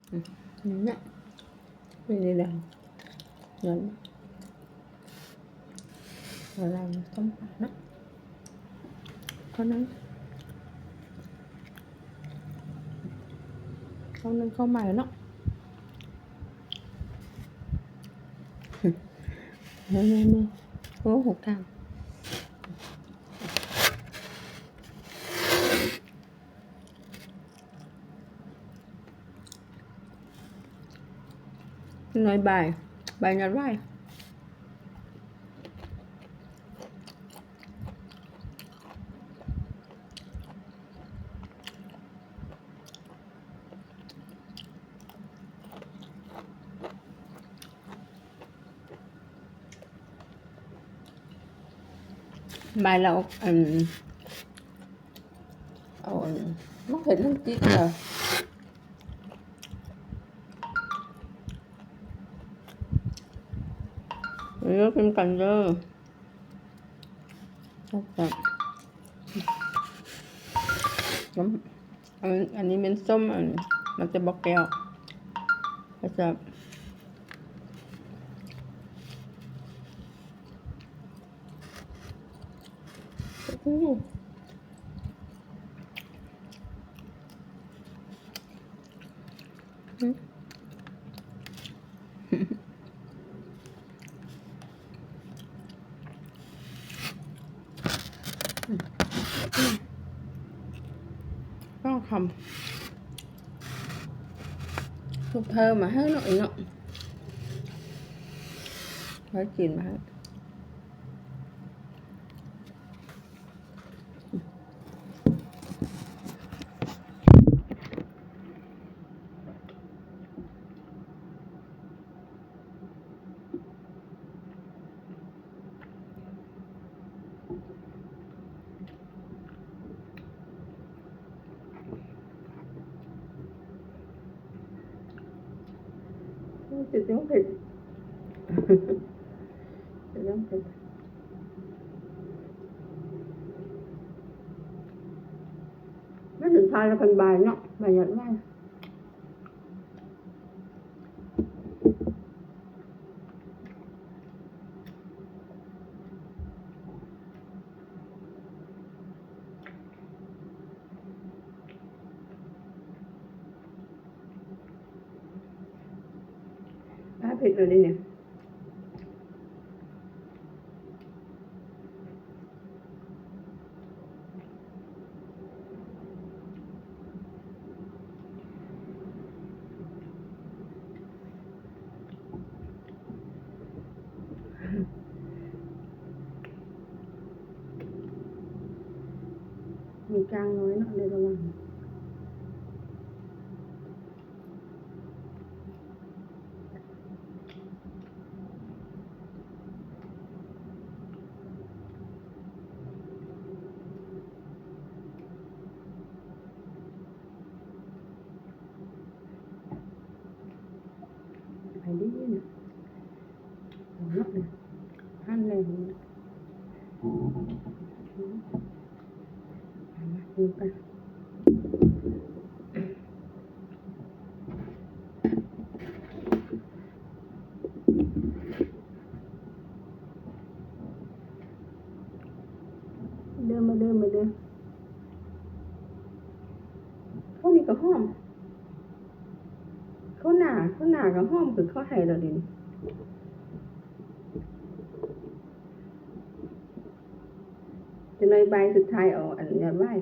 เนี่ยไม่ได้ดังเงินอะไรต้มผัดนะเขานั้นเข้าใหม่เนาะนี่โอ้หกกรัมหน่อยบ่ายนัดไหวบ่ายเราเอามะเขือเทศจิ๊กเหรอเยอะเป็นกันเด้อครับอันนี้เป็นส้มมันจะบอกแก้วก็จะก็ทำลูกเธอมาให้หน่อยเนาะไว้กินมาให้ติดยังผิดติดยังผิดไม่ถึงทายแล้วเป็นใบเนาะใบหยัดไว้ถ้าผิดเลยดิเนี่ยมีกลางน้อยเนาะในระหว่างไปดิเนี่ยหัวเนาะเนี่ยหั่นเลยหัวมาดูกันมาเดินเขานี่ก็หอมเขาหนาก็หอมคือเขาให้เราดิจะในใบสุดท้ายเอาอันยอดไว้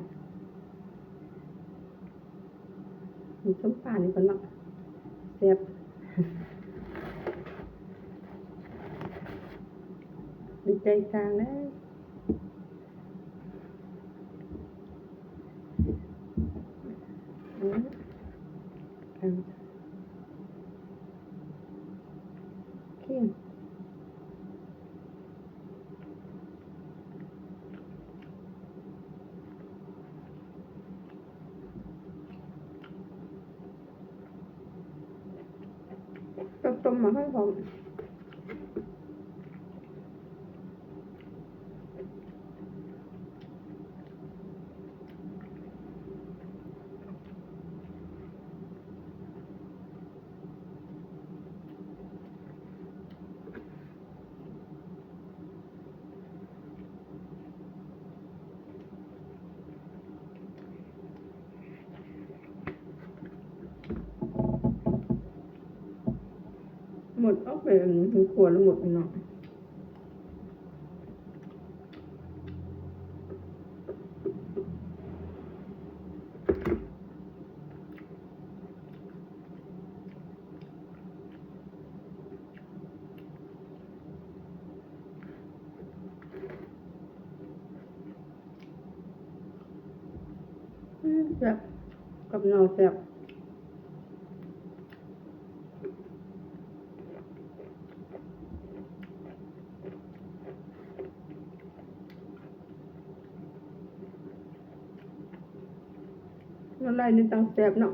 มีส้มป่านี่ก็เนาะแซ่บดีใจกลางนะเข้มต้มมาให้ผม หมดออกไปถึงขวดแล้วหมดเนาะแซ่บกับเนาแซ่บละลายในตังแซ่บเนาะ